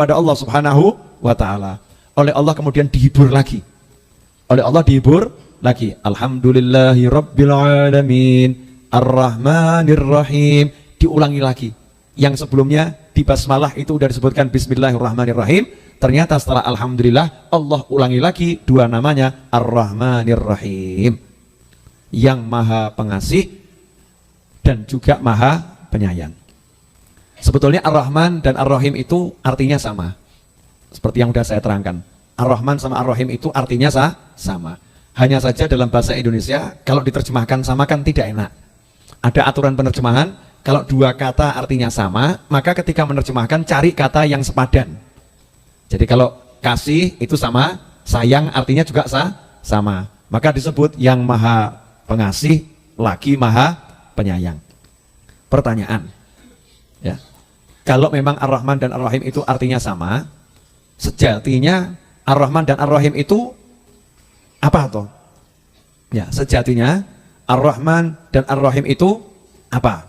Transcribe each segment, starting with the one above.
pada Allah Subhanahu wa Ta'ala. Oleh Allah kemudian dihibur lagi. Oleh Allah dihibur lagi. Alhamdulillahi Rabbil Alamin Ar-Rahmanir Rahim. Diulangi lagi. Yang sebelumnya di basmalah itu sudah disebutkan Bismillahirrahmanirrahim. Ternyata setelah Alhamdulillah Allah ulangi lagi dua namanya Ar-Rahmanir Rahim. Yang maha pengasih dan juga maha penyayang. Sebetulnya Ar-Rahman dan Ar-Rahim itu artinya sama. Seperti yang sudah saya terangkan. Ar-Rahman sama Ar-Rahim itu artinya sama. Hanya saja dalam bahasa Indonesia kalau diterjemahkan sama kan tidak enak. Ada aturan penerjemahan, kalau dua kata artinya sama, maka ketika menerjemahkan cari kata yang sepadan. Jadi kalau kasih itu sama, sayang artinya juga sama. Maka disebut yang maha pengasih lagi maha penyayang. Pertanyaan, ya. Kalau memang Ar-Rahman dan Ar-Rahim itu artinya sama, sejatinya Ar-Rahman dan Ar-Rahim itu apa toh? Ya, sejatinya Ar-Rahman dan Ar-Rahim itu apa?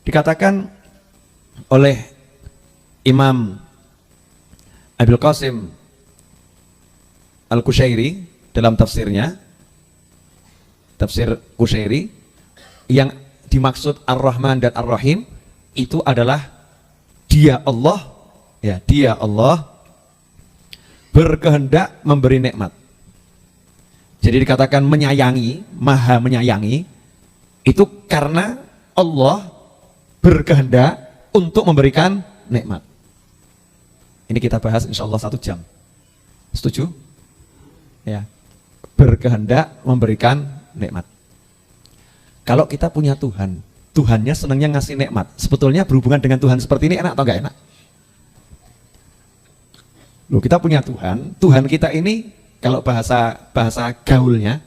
Dikatakan oleh Imam Abul Qasim Al-Qushairi dalam tafsirnya, tafsir Qushairi, yang dimaksud Ar-Rahman dan Ar-Rahim itu adalah Dia Allah, ya, Dia Allah berkehendak memberi nikmat. Jadi dikatakan menyayangi, maha menyayangi, itu karena Allah berkehendak untuk memberikan nikmat. Ini kita bahas insya Allah 1 jam. Setuju? Ya, berkehendak memberikan nikmat. Kalau kita punya Tuhan, Tuhannya senangnya ngasih nikmat. Sebetulnya berhubungan dengan Tuhan seperti ini enak atau enggak enak? Loh, kita punya Tuhan, Tuhan kita ini kalau bahasa gaulnya,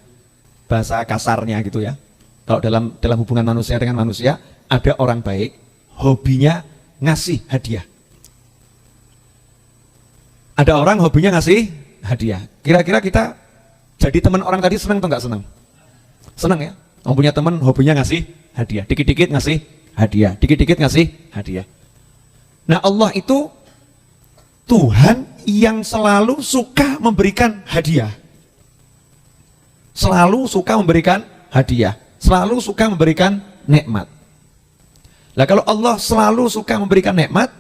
bahasa kasarnya gitu ya. Kalau dalam hubungan manusia dengan manusia, ada orang baik, hobinya ngasih hadiah. Ada orang hobinya ngasih hadiah. Kira-kira kita jadi teman orang tadi senang atau enggak senang? Senang ya? Orang punya teman hobinya ngasih hadiah, dikit-dikit ngasih hadiah, dikit-dikit ngasih hadiah. Nah, Allah itu Tuhan yang selalu suka memberikan hadiah. Selalu suka memberikan hadiah, selalu suka memberikan nikmat. Nah, kalau Allah selalu suka memberikan nikmat,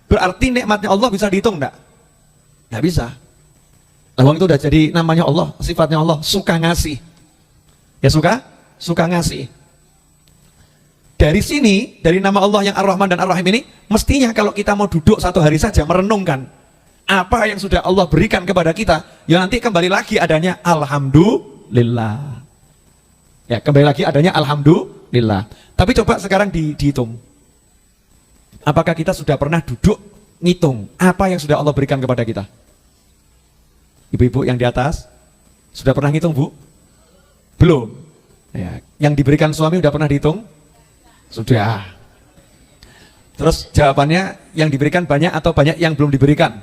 berarti nikmatnya Allah bisa dihitung enggak? Enggak bisa. Lawang itu udah jadi namanya Allah, sifatnya Allah, suka ngasih. Ya suka ngasih. Dari sini, dari nama Allah yang Ar-Rahman dan Ar-Rahim ini, mestinya kalau kita mau duduk 1 hari saja merenungkan apa yang sudah Allah berikan kepada kita, ya nanti kembali lagi adanya Alhamdulillah. Ya, kembali lagi adanya Alhamdulillah. Tapi coba sekarang dihitung. Apakah kita sudah pernah duduk ngitung apa yang sudah Allah berikan kepada kita? Ibu-ibu yang di atas, sudah pernah ngitung, Bu? Belum. Ya, yang diberikan suami sudah pernah dihitung? Sudah. Terus jawabannya yang diberikan banyak atau banyak yang belum diberikan?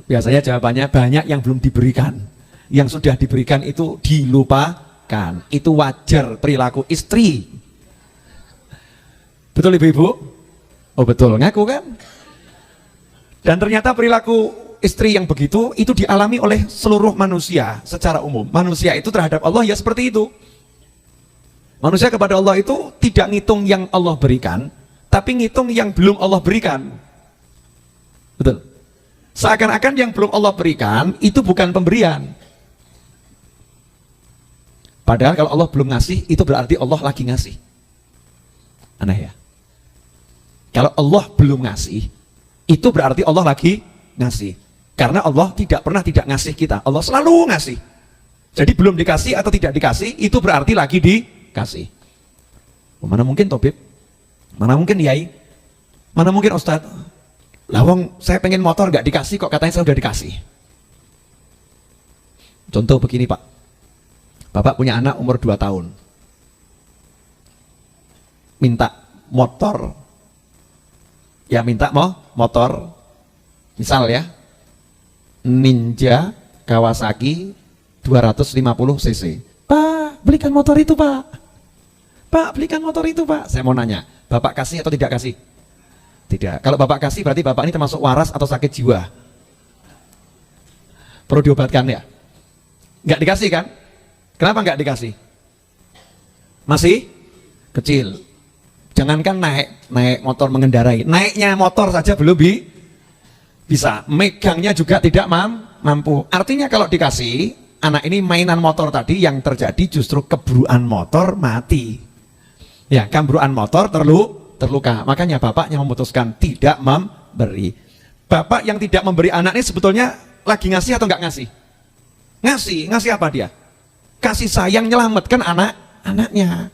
Biasanya jawabannya banyak yang belum diberikan. Yang sudah diberikan itu dilupakan. Itu wajar perilaku istri. Betul ibu-ibu? Oh betul, ngaku kan? Dan ternyata perilaku istri yang begitu itu dialami oleh seluruh manusia secara umum. Manusia itu terhadap Allah ya seperti itu. Manusia kepada Allah itu tidak ngitung yang Allah berikan, tapi ngitung yang belum Allah berikan. Betul. Seakan-akan yang belum Allah berikan itu bukan pemberian. Padahal kalau Allah belum ngasih, itu berarti Allah lagi ngasih. Aneh ya. Kalau Allah belum ngasih, itu berarti Allah lagi ngasih. Karena Allah tidak pernah tidak ngasih kita. Allah selalu ngasih. Jadi belum dikasih atau tidak dikasih, itu berarti lagi dikasih. Mana mungkin Tobib? Mana mungkin Yai? Mana mungkin Ustadz? Lawang saya pengen motor gak dikasih kok katanya saya udah dikasih. Contoh begini Pak. Bapak punya anak umur 2 tahun. Minta motor. Ya minta motor. Misal ya. Ninja Kawasaki 250 cc. Pak, belikan motor itu Pak. Pak, belikan motor itu Pak. Saya mau nanya, Bapak kasih atau tidak kasih? Tidak. Kalau bapak kasih berarti bapak ini termasuk waras atau sakit jiwa. Perlu diobatkan ya? Nggak dikasih kan? Kenapa nggak dikasih? Masih kecil. Jangankan naik motor mengendarai, naiknya motor saja belum bisa. Megangnya juga tidak mampu. Artinya kalau dikasih, anak ini mainan motor tadi yang terjadi justru keburuan motor mati. Ya, keburuan motor terluka. Makanya bapaknya memutuskan tidak memberi. Bapak yang tidak memberi anak ini sebetulnya lagi ngasih atau nggak ngasih? Ngasih apa dia? Kasih sayang menyelamatkan anaknya.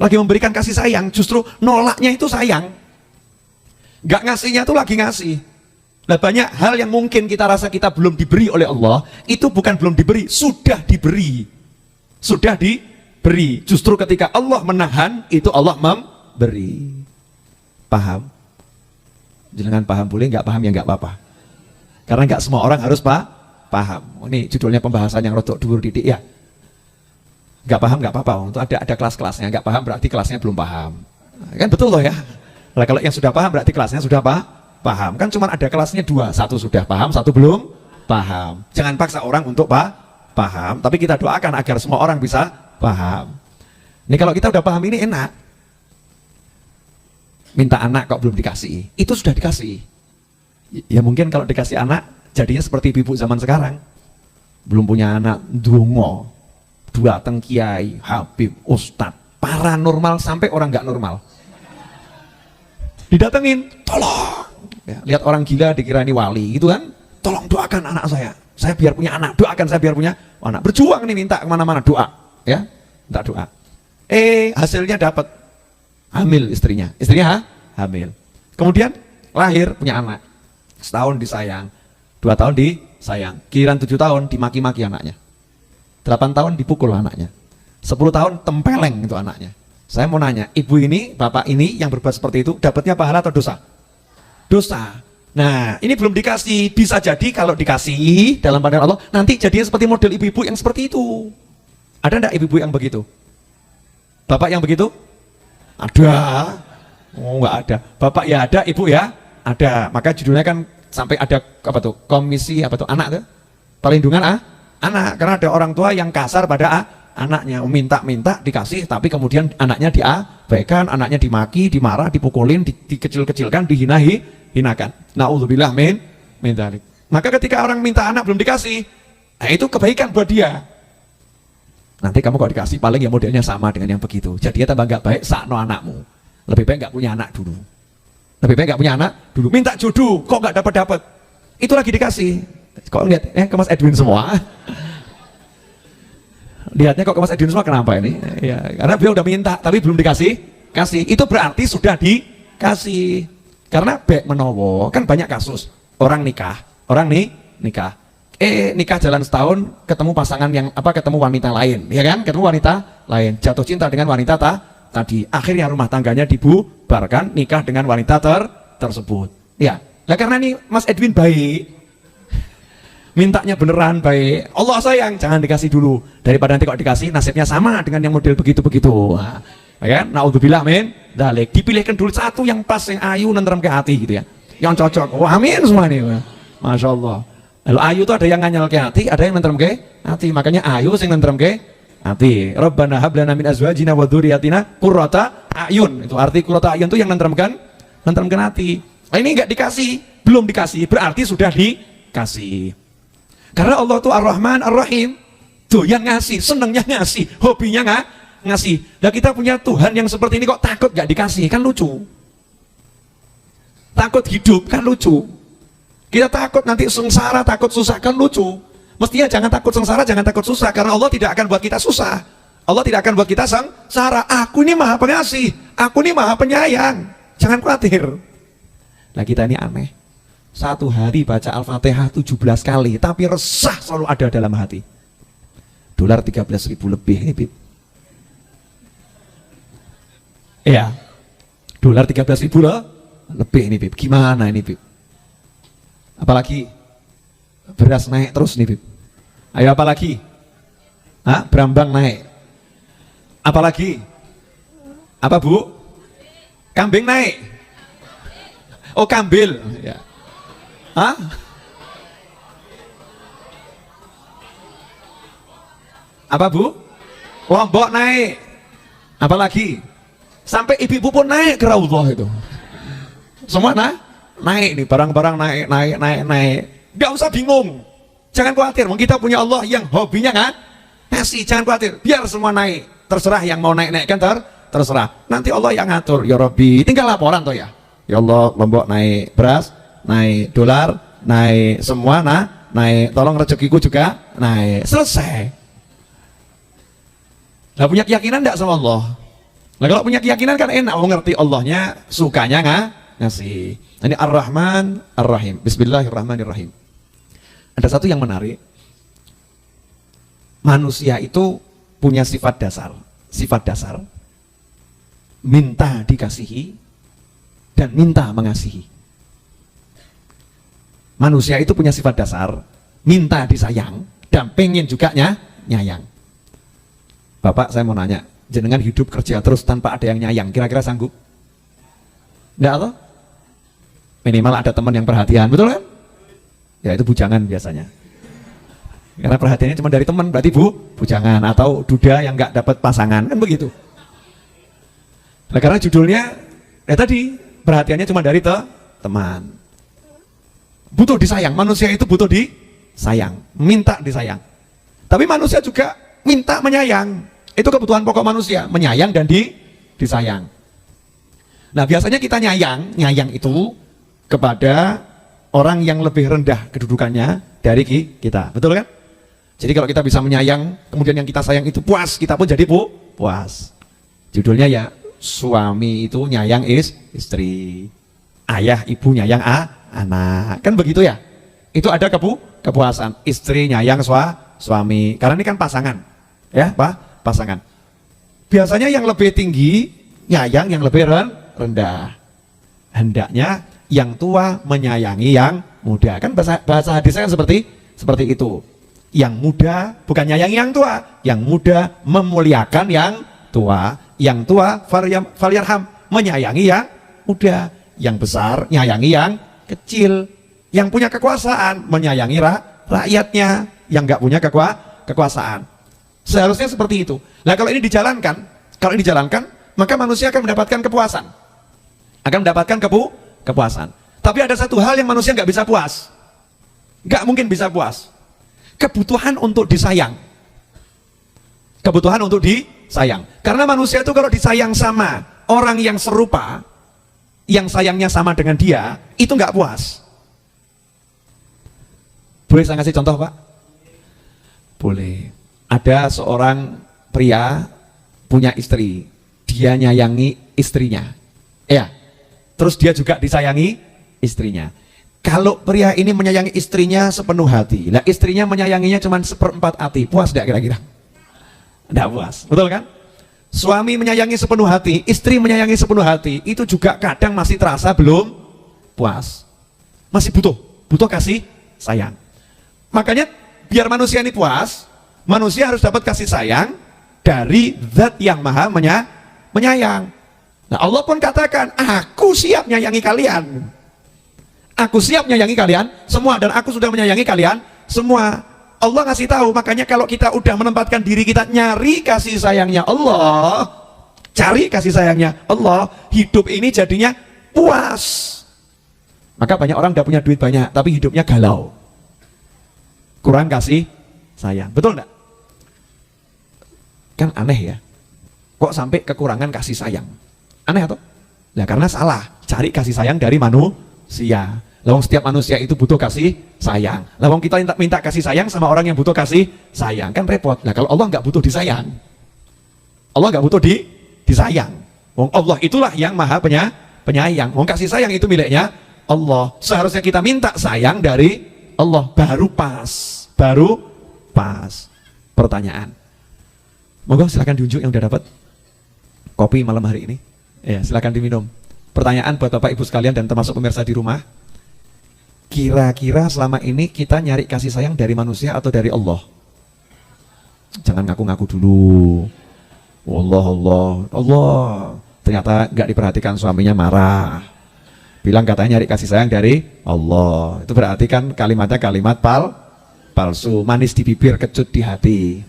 Lagi memberikan kasih sayang, justru nolaknya itu sayang. Nggak ngasihnya itu lagi ngasih. Nah, banyak hal yang mungkin kita rasa kita belum diberi oleh Allah, itu bukan belum diberi, sudah diberi. Sudah diberi. Justru ketika Allah menahan, itu Allah memberi. Paham? Jangan paham boleh, nggak paham ya nggak apa-apa. Karena nggak semua orang harus paham. Ini judulnya pembahasan yang rodok dhuwur didik ya. Nggak paham nggak apa-apa, untuk ada kelas-kelasnya. Nggak paham berarti kelasnya belum paham. Kan betul loh ya. Nah, kalau yang sudah paham berarti kelasnya sudah paham. Kan cuma ada kelasnya dua, satu sudah paham, satu belum paham. Jangan paksa orang untuk paham, tapi kita doakan agar semua orang bisa paham. Ini kalau kita udah paham ini enak. Minta anak kok belum dikasih, itu sudah dikasih. Ya mungkin kalau dikasih anak jadinya seperti ibu zaman sekarang. Belum punya anak, dungo, datang kiai, habib, ustad, paranormal sampai orang nggak normal. Didatengin, tolong. Ya, lihat orang gila dikira ini wali gitu kan. Tolong doakan anak saya biar punya anak. Doakan saya biar punya anak. Berjuang nih minta kemana-mana doa, ya, minta doa. Hasilnya dapat, hamil istrinya hamil. Kemudian lahir punya anak. Setahun disayang, 2 tahun disayang, giliran 7 tahun dimaki-maki anaknya, 8 tahun dipukul anaknya, 10 tahun tempeleng itu anaknya. Saya mau nanya, ibu ini, bapak ini yang berbuat seperti itu, dapatnya pahala atau dosa? Dosa. Nah, ini belum dikasih. Bisa jadi kalau dikasih dalam pandangan Allah, nanti jadinya seperti model ibu-ibu yang seperti itu. Ada enggak ibu-ibu yang begitu? Bapak yang begitu? Ada. Oh, enggak ada. Bapak ya ada, ibu ya ada. Maka judulnya kan sampai ada apa tuh? Komisi apa tuh? Anak tuh? Perlindungan anak. Karena ada orang tua yang kasar pada anaknya, minta dikasih, tapi kemudian anaknya diabaikan, anaknya dimaki, dimarah, dipukulin, dikecil-kecilkan, dihinakan. Nauzubillah min dzalik. Maka ketika orang minta anak belum dikasih, nah itu kebaikan buat dia. Nanti kamu kalau dikasih paling ya modelnya sama dengan yang begitu. Jadi dia tambah nggak baik, sakno anakmu. Lebih baik nggak punya anak dulu. Minta jodoh, kok nggak dapat. Itu lagi dikasih. Kok lihat ke Mas Edwin semua? Lihatnya kok ke Mas Edwin semua, kenapa ini? Ya, karena beliau udah minta tapi belum kasih. Itu berarti sudah dikasih. Karena baik menowo, kan banyak kasus orang nikah, nikah jalan setahun ketemu pasangan ketemu wanita lain, ya kan? Ketemu wanita lain, jatuh cinta dengan wanita tadi. Akhirnya rumah tangganya dibubarkan, nikah dengan wanita tersebut. Ya, nah karena ini Mas Edwin baik, mintanya beneran baik, Allah sayang, jangan dikasih dulu, daripada nanti kok dikasih nasibnya sama dengan yang model begitu. Nah, ya kan? Naudzubillah min dzalik. Dipilihkan dulu satu yang pas, yang ayu, nentrem ke hati gitu ya, yang cocok. Wah, amin semua nih, masya Allah. Lalu ayu itu ada yang nganyel ke hati, ada yang nentrem ke hati. Makanya ayu sing nentrem ke hati. Rabbana hab lana min azwajina wa dzurriyyatina qurrata a'yun. Itu arti qurrata a'yun itu yang nentremkan hati. Nah, ini enggak dikasih, belum dikasih, berarti sudah dikasih. Karena Allah itu Ar-Rahman Ar-Rahim, tuh yang ngasih, senengnya ngasih, hobinya ngasih. Nah, kita punya Tuhan yang seperti ini kok takut gak dikasih, kan lucu. Takut hidup, kan lucu. Kita takut nanti sengsara, takut susah, kan lucu. Mestinya jangan takut sengsara, jangan takut susah, karena Allah tidak akan buat kita susah. Allah tidak akan buat kita sengsara. Aku ini maha pengasih, aku ini maha penyayang, jangan khawatir. Nah, kita ini aneh. Satu hari baca Al-Fatihah 17 kali, tapi resah selalu ada dalam hati. Dolar 13.000 lebih ini, Bib. Iya, dolar 13.000 lebih ini, Bib. Gimana ini, Bib? Apalagi beras naik terus nih, Bib. Ayo apalagi? Brambang naik. Apalagi? Apa, Bu? Kambing naik. Oh, kambil. Ya. Hah? Apa Bu? Lombok naik. Apalagi? Sampai ibu-ibu pun naik ke Raudhah itu. Semua naik nih, barang-barang naik. Gak usah bingung. Jangan khawatir, kita punya Allah yang hobinya kan ngasih, jangan khawatir. Biar semua naik. Terserah yang mau naik-naikkan terserah. Nanti Allah yang ngatur. Ya Rabbi, tinggal laporan toh ya. Ya Allah, Lombok naik beras, naik dolar, naik semua naik. Tolong rezekiku juga naik. Selesai. Nah, punya keyakinan enggak sama Allah? Nah, kalau punya keyakinan kan enak, ngerti Allahnya, sukanya ngasih. Ini Ar-Rahman Ar-Rahim. Bismillahirrahmanirrahim. Ada satu yang menarik. Manusia itu punya sifat dasar. Sifat dasar minta dikasihi dan minta mengasihi. Manusia itu punya sifat dasar minta disayang dan pengen juga nyayang. Bapak, saya mau nanya, jenengan hidup kerja terus tanpa ada yang nyayang, kira-kira sanggup? Enggak atau? Minimal ada teman yang perhatian, betul kan? Ya itu bujangan biasanya. Karena perhatiannya cuma dari teman, berarti bujangan atau duda yang nggak dapat pasangan, kan begitu. Nah, karena judulnya tadi perhatiannya cuma dari teman. Butuh disayang, manusia itu butuh disayang, minta disayang. Tapi manusia juga minta menyayang. Itu kebutuhan pokok manusia, menyayang dan disayang. Nah, biasanya kita nyayang itu kepada orang yang lebih rendah kedudukannya dari kita, betul kan? Jadi kalau kita bisa menyayang, kemudian yang kita sayang itu puas, kita pun jadi puas. Judulnya ya, suami itu nyayang istri, ayah ibu nyayang anak, kan begitu ya? Itu ada kepuasan, istri nyayang suami, karena ini kan pasangan, ya pasangan. Biasanya yang lebih tinggi nyayang yang lebih rendah. Hendaknya yang tua menyayangi yang muda, kan bahasa hadisnya kan seperti itu. Yang muda bukan nyayangi yang tua, yang muda memuliakan yang tua, yang tua falyarham menyayangi yang muda, yang besar nyayangi yang kecil, yang punya kekuasaan menyayangi rakyatnya yang nggak punya kekuasaan. Seharusnya seperti itu. Nah, kalau ini dijalankan, maka manusia akan mendapatkan kepuasan, akan mendapatkan kepuasan. Tapi ada satu hal yang manusia nggak bisa puas, nggak mungkin bisa puas. Kebutuhan untuk disayang. Kebutuhan untuk disayang. Karena manusia itu kalau disayang sama orang yang serupa, yang sayangnya sama dengan dia, itu nggak puas. Boleh saya kasih contoh, Pak? Boleh. Ada seorang pria punya istri, dia nyayangi istrinya. Ya. Terus dia juga disayangi istrinya. Kalau pria ini menyayangi istrinya sepenuh hati, lah istrinya menyayanginya cuma 1/4 hati, puas tidak kira-kira? Tidak puas, betul kan? Suami menyayangi sepenuh hati, istri menyayangi sepenuh hati, itu juga kadang masih terasa belum puas, masih butuh kasih sayang. Makanya biar manusia ini puas, manusia harus dapat kasih sayang dari Zat yang Maha menyayang. Nah, Allah pun katakan, aku siap menyayangi kalian. Aku siap menyayangi kalian semua, dan aku sudah menyayangi kalian semua. Allah ngasih tahu, makanya kalau kita udah menempatkan diri kita nyari kasih sayangnya Allah, cari kasih sayangnya Allah, hidup ini jadinya puas. Maka banyak orang udah punya duit banyak, tapi hidupnya galau, kurang kasih sayang, betul enggak? Kan aneh ya, kok sampai kekurangan kasih sayang? Aneh atau? Nah, karena salah cari kasih sayang dari manusia. Lawang setiap manusia itu butuh kasih sayang. Lawang kita minta kasih sayang sama orang yang butuh kasih sayang, kan repot. Nah, kalau Allah nggak butuh disayang, Allah nggak butuh disayang. Wong Allah itulah yang Maha penyayang. Wong kasih sayang itu miliknya Allah. Seharusnya kita minta sayang dari Allah, baru pas. Pertanyaan. Monggo silakan diunjuk yang udah dapat kopi malam hari ini. Ya, silakan diminum. Pertanyaan buat Bapak Ibu sekalian dan termasuk pemirsa di rumah. Kira-kira selama ini kita nyari kasih sayang dari manusia atau dari Allah? Jangan ngaku-ngaku dulu. Allah. Ternyata nggak diperhatikan, suaminya marah. Bilang katanya nyari kasih sayang dari Allah. Itu berarti kan kalimatnya kalimat palsu, manis di bibir, kecut di hati.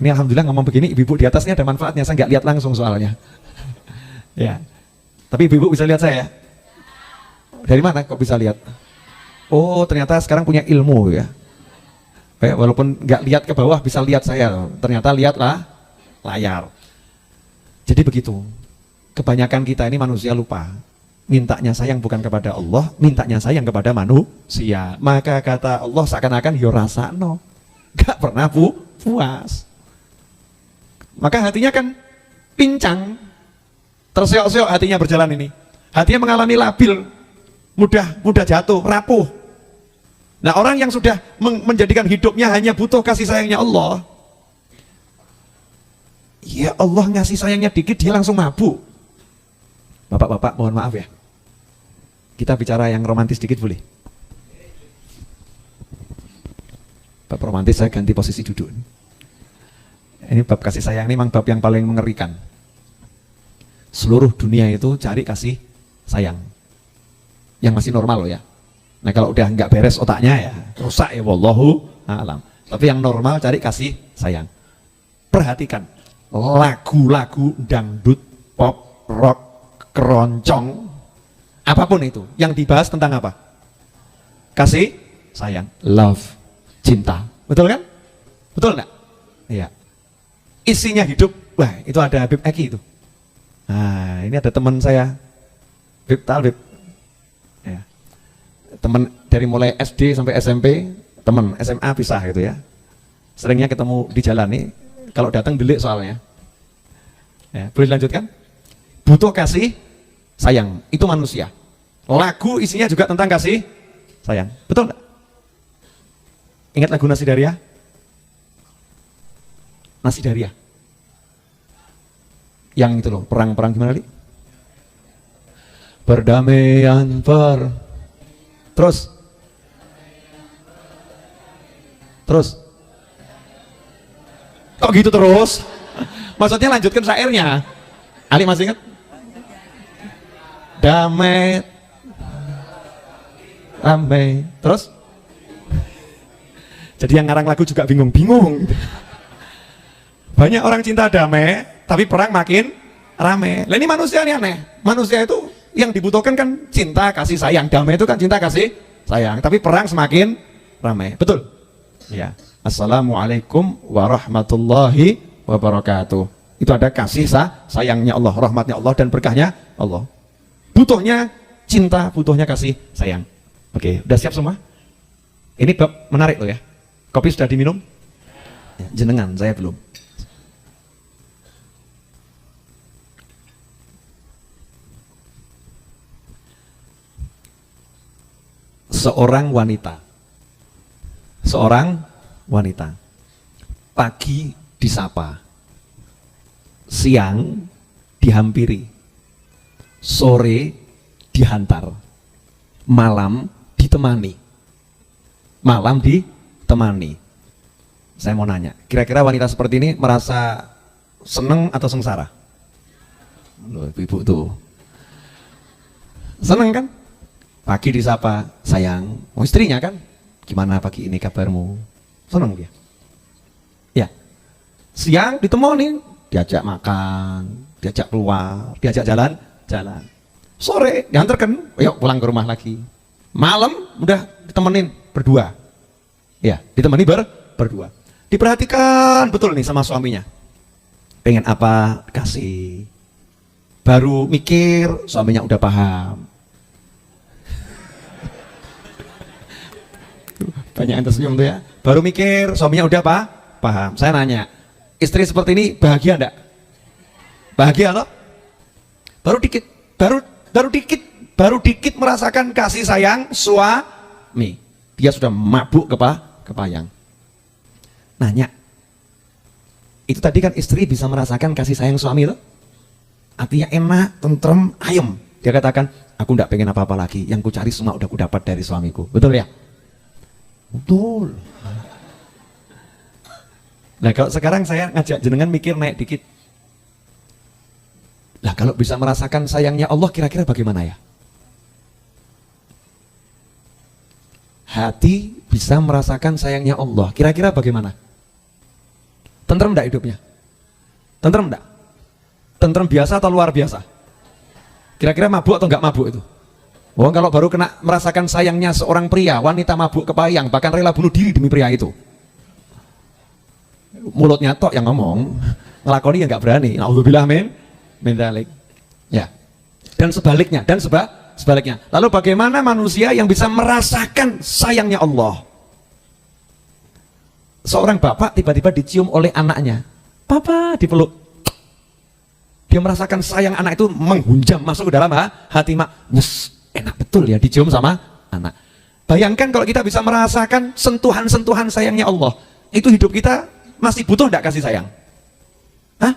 Ini alhamdulillah ngomong begini, ibu-ibu di atasnya ada manfaatnya. Saya nggak lihat langsung soalnya. Ya, tapi ibu-ibu bisa lihat saya. Dari mana kok bisa lihat? Oh, ternyata sekarang punya ilmu ya. Walaupun nggak lihat ke bawah bisa lihat saya. Ternyata lihatlah layar. Jadi begitu. Kebanyakan kita ini manusia lupa. Mintanya sayang bukan kepada Allah, mintanya sayang kepada manusia. Maka kata Allah seakan-akan yo rasakno. Gak pernah puas. Maka hatinya kan pincang. Terseok-seok hatinya berjalan ini. Hatinya mengalami labil, mudah jatuh, rapuh. Nah, orang yang sudah menjadikan hidupnya hanya butuh kasih sayangnya Allah, ya Allah ngasih sayangnya dikit dia langsung mabuk. Bapak-bapak mohon maaf ya, kita bicara yang romantis dikit boleh? Bab romantis saya ganti posisi duduk. Ini bab kasih sayang ini memang bab yang paling mengerikan. Seluruh dunia itu cari kasih sayang yang masih normal loh ya. Nah kalau udah nggak beres otaknya ya rusak ya, wallahu a'lam. Tapi yang normal cari kasih sayang. Perhatikan lagu-lagu dangdut, pop, rock, keroncong, apapun itu yang dibahas tentang apa? Kasih sayang, love, cinta, betul kan? Betul nggak? Iya. Isinya hidup, wah itu ada Habib Eki itu. Nah ini ada teman saya, Habib Talib. Ya. Teman dari mulai SD sampai SMP, teman SMA pisah gitu ya. Seringnya ketemu di jalan nih, kalau datang delik soalnya. Ya, boleh dilanjutkan? Butuh kasih sayang, itu manusia. Lagu isinya juga tentang kasih sayang, betul nggak? Ingat lagu Nasi Daria? Nasi Daria yang itu loh, perang-perang gimana nih? Perdamaian terus kok gitu terus? Maksudnya lanjutkan syairnya. Ali masih ingat? Damai ramai terus? Jadi yang ngarang lagu juga bingung-bingung. Banyak orang cinta damai, tapi perang makin rame. Lah ini manusia ini aneh. Manusia itu yang dibutuhkan kan cinta, kasih sayang. Damai itu kan cinta, kasih sayang. Tapi perang semakin ramai. Betul? Ya. Assalamualaikum warahmatullahi wabarakatuh. Itu ada kasih sayangnya Allah, rahmatnya Allah dan berkahnya Allah. Butuhnya cinta, butuhnya kasih sayang. Oke, udah siap semua? Ini bab menarik loh ya. Kopi sudah diminum? Ya, jenengan, saya belum. Seorang wanita pagi disapa, siang dihampiri, sore dihantar, malam ditemani. Saya mau nanya, kira-kira wanita seperti ini merasa seneng atau sengsara? Loh, ibu tuh seneng kan? Pagi disapa, sayang, istrinya kan, gimana pagi ini kabarmu? Seneng dia. Ya, siang ditemani, diajak makan, diajak keluar, diajak jalan. Sore diantarkan, yuk pulang ke rumah lagi. Malam udah ditemenin berdua. Ya, ditemani berdua. Diperhatikan betul nih sama suaminya. Pengen apa, kasih. Baru mikir, suaminya udah paham. Banyak yang tersenyum tuh ya. Baru mikir, suaminya udah paham. Saya nanya, istri seperti ini bahagia enggak? Bahagia loh? Baru dikit merasakan kasih sayang suami. Dia sudah mabuk kepayang. Nanya, itu tadi kan istri bisa merasakan kasih sayang suami itu? Artinya enak, tentrem, ayem. Dia katakan, aku enggak pengen apa-apa lagi. Yang ku cari semua udah ku dapat dari suamiku. Betul ya? Betul. Nah kalau sekarang saya ngajak jenengan mikir naik dikit. Lah kalau bisa merasakan sayangnya Allah, kira-kira bagaimana ya? Hati bisa merasakan sayangnya Allah, kira-kira bagaimana? Tentrem enggak hidupnya? Tentrem enggak? Tentrem biasa atau luar biasa? Kira-kira mabuk atau enggak mabuk itu? Oh, kalau baru kena merasakan sayangnya seorang pria, wanita mabuk kepayang, bahkan rela bunuh diri demi pria itu. Mulutnya tok yang ngomong, ngelakoni yang enggak berani. Alhamdulillah min dzalik. Ya. Dan sebaliknya, sebaliknya. Lalu bagaimana manusia yang bisa merasakan sayangnya Allah? Seorang bapak tiba-tiba dicium oleh anaknya. Papa dipeluk. Dia merasakan sayang anak itu menghunjam masuk ke dalam hati mak. Yes, enak betul ya dicium sama anak. Bayangkan kalau kita bisa merasakan sentuhan-sentuhan sayangnya Allah. Itu hidup kita masih butuh enggak kasih sayang? Hah?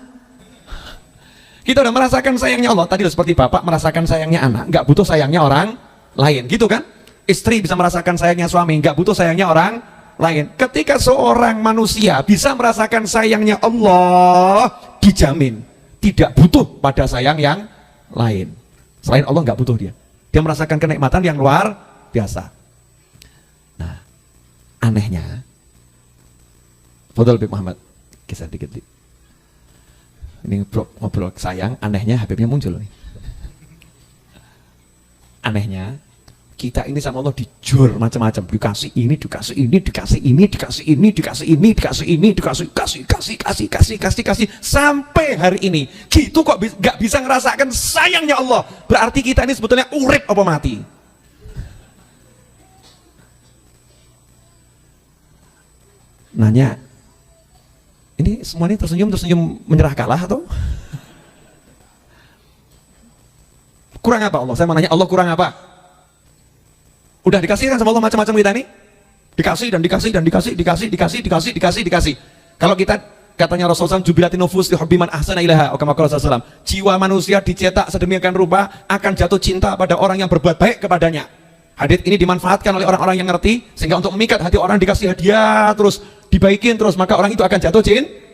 Kita udah merasakan sayangnya Allah. Tadi seperti bapak merasakan sayangnya anak, nggak butuh sayangnya orang lain, gitu kan? Istri bisa merasakan sayangnya suami, nggak butuh sayangnya orang lain. Ketika seorang manusia bisa merasakan sayangnya Allah, dijamin tidak butuh pada sayang yang lain. Selain Allah nggak butuh dia. Dia merasakan kenikmatan yang luar biasa. Nah, anehnya, Fadl bin Muhammad, kisah dikit. Ini ngobrol sayang, anehnya Habibnya muncul nih. Anehnya, kita ini sama Allah dijur macam-macam, dikasih ini, dikasih ini, dikasih ini, dikasih ini, dikasih ini, dikasih ini, kasih, sampai hari ini. Gitu kok nggak bisa ngerasakan sayangnya Allah. Berarti kita ini sebetulnya urip apa mati? Nanya, ini semua ini tersenyum menyerah kalah atau? Kurang apa Allah? Saya mau nanya, Allah kurang apa? Udah dikasih kan sama Allah macam-macam kita ini? Dikasih dan dikasih dan dikasih. Kalau kita, katanya Rasulullah SAW, jubilatin nufus li hubbi man ahsana ilaha, kama qala Rasulullah SAW, jiwa manusia dicetak sedemikian rupa akan jatuh cinta pada orang yang berbuat baik kepadanya. Hadits ini dimanfaatkan oleh orang-orang yang ngerti, sehingga untuk memikat hati orang dikasih hadiah terus, dibaikin terus, maka orang itu akan jatuh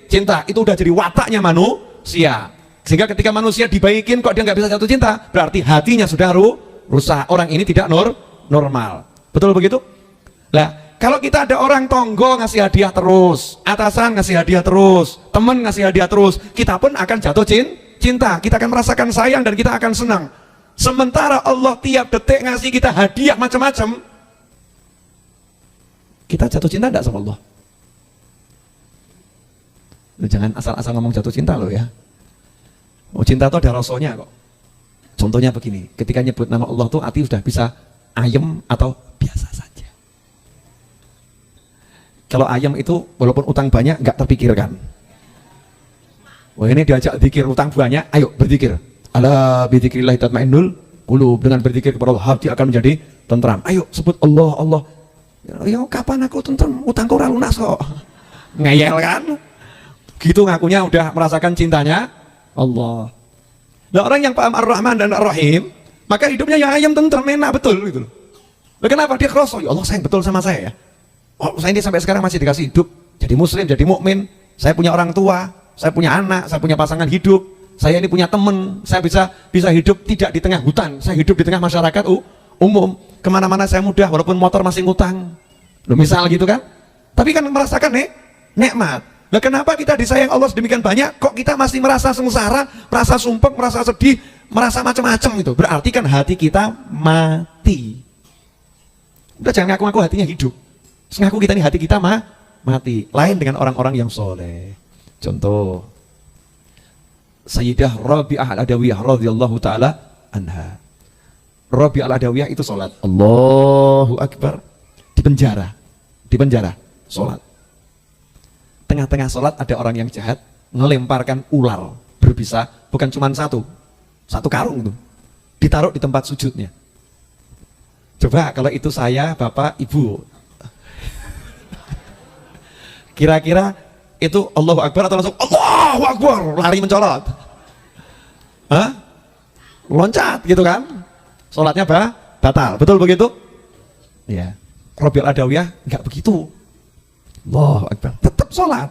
cinta. Itu udah jadi wataknya manusia. Sehingga ketika manusia dibaikin kok dia nggak bisa jatuh cinta, berarti hatinya sudah rusak. Orang ini tidak normal. Betul begitu? Lah, kalau kita ada orang tonggo ngasih hadiah terus, atasan ngasih hadiah terus, teman ngasih hadiah terus, kita pun akan jatuh cinta. Kita akan merasakan sayang dan kita akan senang. Sementara Allah tiap detik ngasih kita hadiah macam-macam, kita jatuh cinta enggak sama Allah? Loh, jangan asal-asal ngomong jatuh cinta loh ya. Oh, cinta itu ada rasonya kok. Contohnya begini, ketika nyebut nama Allah tuh hati sudah bisa ayem atau biasa saja. Kalau ayem itu walaupun utang banyak nggak terpikirkan. Wah, ini diajak zikir utang banyak, ayo berzikir. Ala bidzikrillah tatmainnul qulub, dengan berzikir kepada Allah hati akan menjadi tentram. Ayo sebut Allah. Ya kapan aku tentram, utangku ora lunas kok. Ngeyel kan? Gitu ngakunya udah merasakan cintanya Allah. Nah, orang yang paham Ar-Rahman dan Ar-Rahim, maka hidupnya yang ayam tentram, enak betul gitu. Nah, kenapa dia kerasa? Ya Allah sayang betul sama saya ya. Oh, saya ini sampai sekarang masih dikasih hidup, jadi muslim, jadi mukmin. Saya punya orang tua, saya punya anak, saya punya pasangan hidup. Saya ini punya teman, saya bisa hidup tidak di tengah hutan, saya hidup di tengah masyarakat umum. Kemana-mana saya mudah, walaupun motor masih ngutang. Loh, misal gitu kan? Tapi kan merasakan nikmat. Nah, kenapa kita disayang Allah sedemikian banyak, kok kita masih merasa sengsara, merasa sumpek, merasa sedih, merasa macam-macam itu? Berarti kan hati kita mati. Udah jangan ngaku-ngaku hatinya hidup. Ngaku kita ini hati kita mati. Lain dengan orang-orang yang soleh. Contoh, Sayyidah Rabi'ah Al-Adawiyah radhiyallahu taala anha. Rabi'ah Al-Adawiyah itu sholat, Allahu Akbar, di penjara sholat. Tengah-tengah sholat ada orang yang jahat melemparkan ular berbisa, bukan cuma satu karung itu, ditaruh di tempat sujudnya. Coba kalau itu saya, bapak, ibu, kira-kira itu Allahu Akbar atau langsung Allahu Akbar lari mencolot? Hah? Loncat gitu kan? Sholatnya batal, betul begitu? Ya. Rabi'ah Al-Adawiyah nggak begitu. Allahu Akbar, tetap sholat.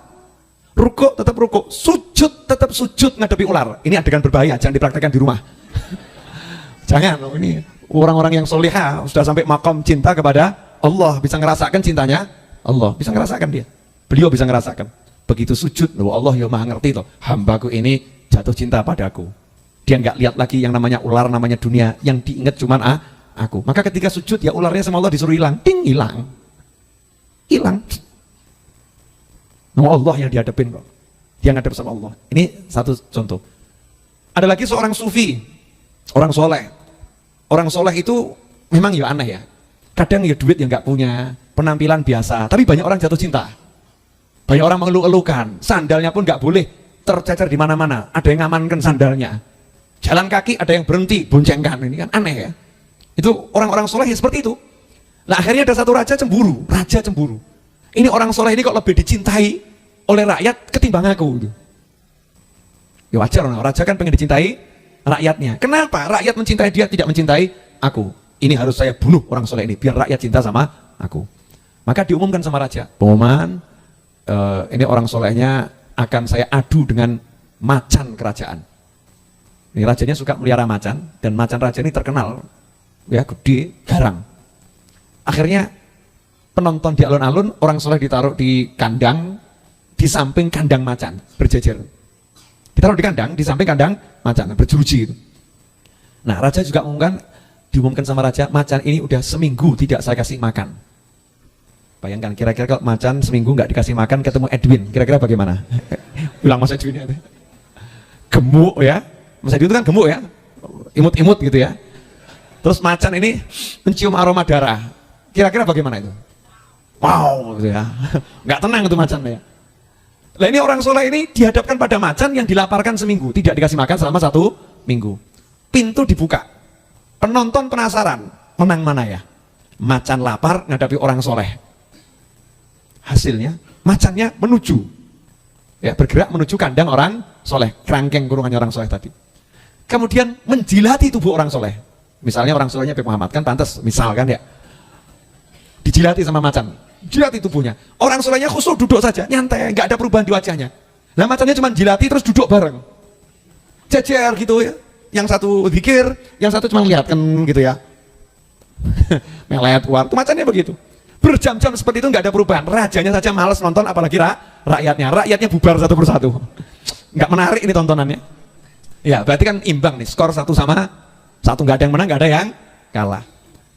rukuk tetap rukuk, sujud tetap sujud ngadepi ular. Ini adegan berbahaya, jangan dipraktekkan di rumah. Jangan, ini orang-orang yang solihah sudah sampai makom cinta kepada Allah, bisa ngerasakan cintanya Allah, bisa ngerasakan dia. Beliau bisa ngerasakan. Begitu sujud, Allah ya maha ngerti toh, hambaku ini jatuh cinta padaku. Dia nggak lihat lagi yang namanya ular, namanya dunia, yang diingat cuman aku. Maka ketika sujud ya ularnya sama Allah disuruh hilang, ting, hilang. Allah yang dihadapin kok. Dia ngadep sama Allah. Ini satu contoh. Ada lagi seorang sufi, orang soleh. Orang soleh itu memang ya aneh ya. Kadang ya duit yang nggak punya, penampilan biasa, tapi banyak orang jatuh cinta. Banyak orang mengeluh-elukan, sandalnya pun nggak boleh tercecer di mana-mana. Ada yang ngamankan sandalnya. Jalan kaki ada yang berhenti, boncengkan. Ini kan aneh ya. Itu orang-orang soleh ya seperti itu. Nah akhirnya ada satu raja cemburu. Ini orang soleh ini kok lebih dicintai oleh rakyat ketimbang aku gitu. Ya wajar, raja kan pengen dicintai rakyatnya. Kenapa? Rakyat mencintai dia, tidak mencintai aku. Ini harus saya bunuh orang soleh ini, biar rakyat cinta sama aku. Maka diumumkan sama raja, pengumuman, ini orang solehnya akan saya adu dengan macan kerajaan. Ini rajanya suka melihara macan, dan macan raja ini terkenal, ya gede, garang. Akhirnya penonton di alun-alun, orang soleh ditaruh di kandang, di samping kandang macan, berjejer. Ditaruh di kandang, di samping kandang macan, berjeruji itu. Nah, raja juga diumumkan sama raja, macan ini udah seminggu tidak saya kasih makan. Bayangkan, kira-kira kalau macan seminggu nggak dikasih makan, ketemu Edwin, kira-kira bagaimana? Bilang Mas Edwin ya. Gemuk ya, Mas Edwin itu kan gemuk ya, imut-imut gitu ya. Terus macan ini mencium aroma darah, kira-kira bagaimana itu? Wow, gitu ya. Nggak tenang itu macan ya. Nah ini orang soleh ini dihadapkan pada macan yang dilaparkan seminggu, tidak dikasih makan selama 1 minggu. Pintu dibuka, penonton penasaran, menang mana ya? Macan lapar ngadapi orang soleh. Hasilnya, macannya bergerak menuju kandang orang soleh, kerangkeng kurungannya orang soleh tadi. Kemudian menjilati tubuh orang soleh. Misalnya orang solehnya Habib Muhammad kan pantas, misalkan ya, dijilati sama macan. Jilati tubuhnya. Orang solehnya khusyuk duduk saja, nyantai, nggak ada perubahan di wajahnya. Nah macannya cuma jilati terus duduk bareng. Jejer gitu ya. Yang satu zikir, yang satu cuma lihat kan gitu ya. Melet keluar. Tuh macannya begitu. Berjam-jam seperti itu nggak ada perubahan. Rajanya saja malas nonton, apalagi rakyatnya. Rakyatnya bubar satu persatu. Nggak menarik ini tontonannya. Ya berarti kan imbang nih. Skor 1-1, nggak ada yang menang, nggak ada yang kalah.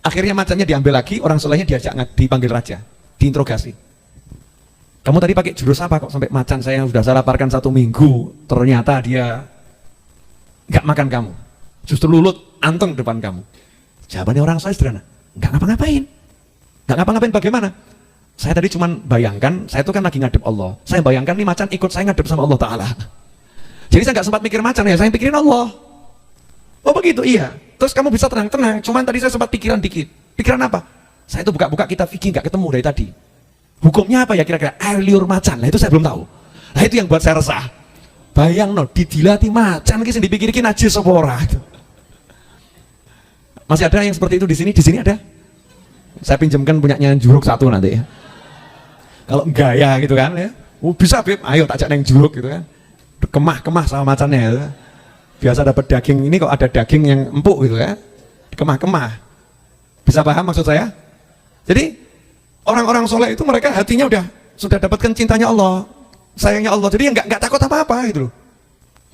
Akhirnya macannya diambil lagi, orang solehnya dipanggil raja. Diinterogasi. Kamu tadi pakai jurus apa kok sampai macan saya yang sudah saya laparkan 1 minggu ternyata dia nggak makan kamu, justru lulut anteng depan kamu? Jawabannya orang soleh sederhana, nggak ngapa-ngapain. Nggak ngapa-ngapain bagaimana? Saya tadi cuma bayangkan, saya itu kan lagi ngadep Allah. Saya bayangkan nih macan ikut saya ngadep sama Allah Ta'ala. Jadi saya nggak sempat mikir macan ya, saya pikirin Allah. Oh begitu, iya. Terus kamu bisa tenang-tenang, cuman tadi saya sempat pikiran dikit. Pikiran apa? Saya itu buka-buka kitab fikih nggak ketemu dari tadi. Hukumnya apa ya kira-kira? Air liur macan. Nah itu saya belum tahu. Nah itu yang buat saya resah. Bayang no, didilati macan kisah dipikirkan najis apa ora. Masih ada yang seperti itu di sini? Di sini ada? Saya pinjamkan punyanya Juruk 1 nanti ya. Kalau gaya gitu kan ya. Oh bisa Beb, ayo tak ajak neng Juruk gitu kan. Kemah-kemah sama macannya gitu. Biasa dapat daging, ini kok ada daging yang empuk gitu ya. Kemah-kemah. Bisa paham maksud saya? Jadi orang-orang soleh itu mereka hatinya sudah dapatkan cintanya Allah, sayangnya Allah. Jadi nggak takut apa-apa gitu loh.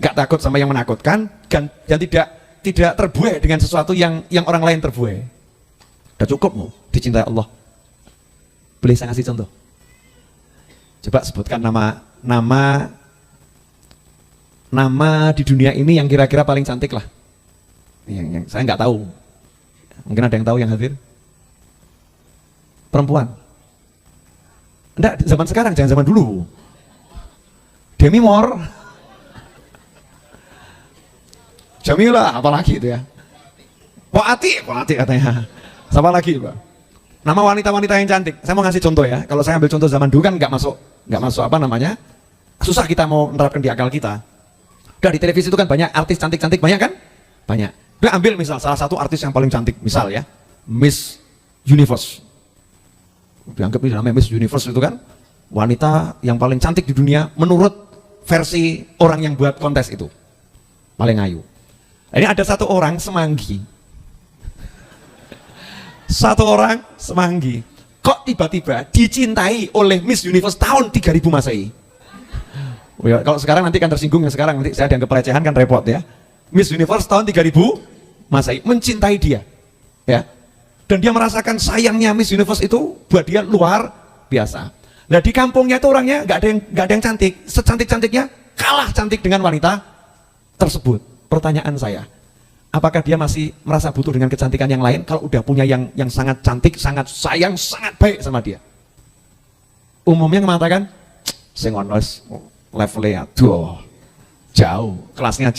Nggak takut sama yang menakutkan dan tidak terbuai dengan sesuatu yang orang lain terbuai. Udah cukup mau dicintai Allah. Boleh saya kasih contoh? Coba sebutkan nama di dunia ini yang kira-kira paling cantik lah. Yang saya nggak tahu. Mungkin ada yang tahu yang hadir? Perempuan. Enggak, zaman sekarang, jangan zaman dulu. Demi Moore. Jamila, apalagi itu ya. Poati katanya. Siapa lagi, Pak? Nama wanita-wanita yang cantik. Saya mau ngasih contoh ya. Kalau saya ambil contoh zaman dulu kan nggak masuk apa namanya? Susah kita mau menerapkan di akal kita. Udah di televisi itu kan banyak artis cantik-cantik, banyak kan? Banyak. Udah ambil misal salah satu artis yang paling cantik, misal ya, Miss Universe. Dianggap ini namanya Miss Universe itu kan wanita yang paling cantik di dunia menurut versi orang yang buat kontes itu. Paling ayu. Ini ada satu orang Semanggi. Satu orang Semanggi. Kok tiba-tiba dicintai oleh Miss Universe tahun 3000 Masehi? Oh ya, kalau sekarang nanti kan tersinggung ya, sekarang nanti saya dianggap pelecehan kan repot ya. Miss Universe tahun 3000 Masehi mencintai dia. Ya. Dan dia merasakan sayangnya Miss Universe itu buat dia luar biasa. Nah di kampungnya itu orangnya nggak ada yang cantik, secantik-cantiknya kalah cantik dengan wanita tersebut. Pertanyaan saya, apakah dia masih merasa butuh dengan kecantikan yang lain kalau udah punya yang sangat cantik, sangat sayang, sangat baik sama dia? Umumnya mengatakan, sing ono levelnya aduh, jauh, kelasnya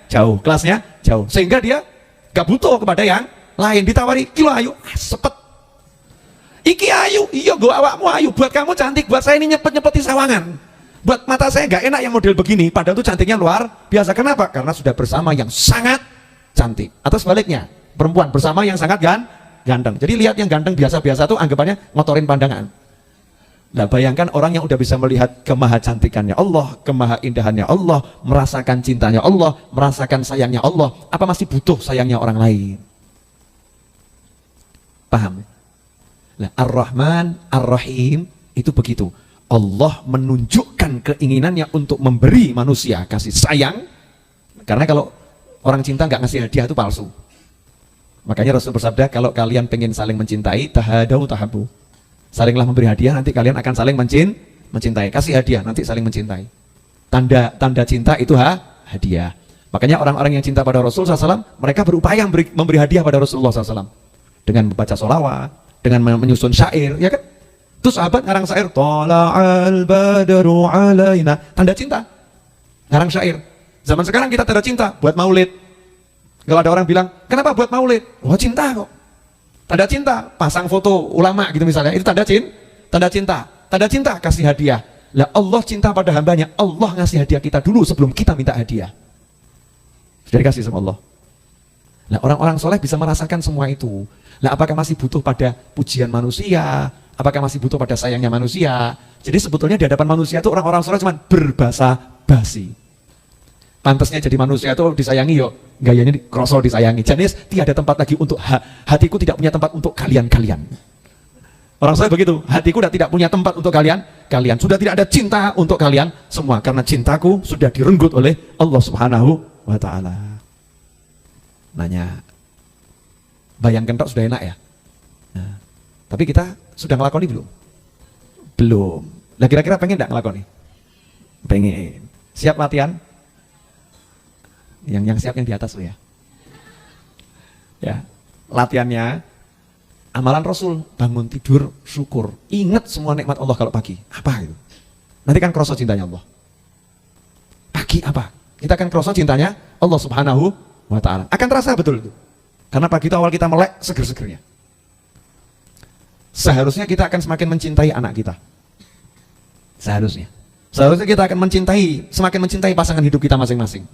jauh, sehingga dia gak butuh kepada yang lain. Ditawari kilo ayu, sepet. Iki ayu, iya gue awakmu ayu, buat kamu cantik, buat saya ini nyepet-nyepeti sawangan. Buat mata saya nggak enak yang model begini, padahal itu cantiknya luar biasa. Kenapa? Karena sudah bersama yang sangat cantik. Atau sebaliknya, perempuan bersama yang sangat ganteng. Jadi lihat yang ganteng biasa-biasa tuh anggapannya ngotorin pandangan. Nah bayangkan orang yang udah bisa melihat kemaha cantikannya Allah, kemaha indahannya Allah, merasakan cintanya Allah, merasakan sayangnya Allah, apa masih butuh sayangnya orang lain? Paham? Nah, Ar-Rahman, Ar-Rahim itu begitu. Allah menunjukkan keinginannya untuk memberi manusia kasih sayang. Karena kalau orang cinta nggak ngasih hadiah itu palsu. Makanya Rasul bersabda, kalau kalian pengen saling mencintai, tahadau tahabu. Salinglah memberi hadiah, nanti kalian akan saling mencintai. Kasih hadiah, nanti saling mencintai. Tanda cinta itu hadiah. Makanya orang-orang yang cinta pada Rasul SAW, mereka berupaya memberi hadiah pada Rasulullah SAW. Dengan membaca sholawat, dengan menyusun syair, ya kan? Itu sahabat ngarang syair, Tola'al badru alaina, tanda cinta, ngarang syair. Zaman sekarang kita tanda cinta buat maulid. Kalau ada orang bilang, kenapa buat maulid? Oh cinta kok. Tanda cinta, pasang foto ulama gitu misalnya, itu tanda cinta. Tanda cinta kasih hadiah. Lah Allah cinta pada hambanya, Allah ngasih hadiah kita dulu sebelum kita minta hadiah. Sudah dikasih sama Allah. Nah orang-orang soleh bisa merasakan semua itu. Nah apakah masih butuh pada pujian manusia? Apakah masih butuh pada sayangnya manusia? Jadi sebetulnya di hadapan manusia itu orang-orang soleh cuma berbahasa basi. Pantasnya jadi manusia itu disayangi yo, gayanya kroso disayangi. Jadi tiada tempat lagi untuk hatiku tidak punya tempat untuk kalian. Orang soleh begitu, hatiku tidak punya tempat untuk kalian. Sudah tidak ada cinta untuk kalian semua karena cintaku sudah direnggut oleh Allah Subhanahu wa taala. Nanya, bayangkan tok sudah enak ya. Nah, tapi kita sudah ngelakoni belum? Belum. Nah kira-kira pengen enggak ngelakoni? Pengen. Siap latihan? Yang siap yang di atas tuh ya. Ya, latihannya amalan Rasul, bangun tidur syukur, ingat semua nikmat Allah kalau pagi. Apa itu? Nanti kan kroso cintanya Allah. Pagi apa? Kita akan kroso cintanya Allah Subhanahu wa taala. Akan terasa betul itu. Karena pagi itu awal kita melek seger-segernya. Seharusnya kita akan semakin mencintai anak kita. Seharusnya kita akan semakin mencintai pasangan hidup kita masing-masing.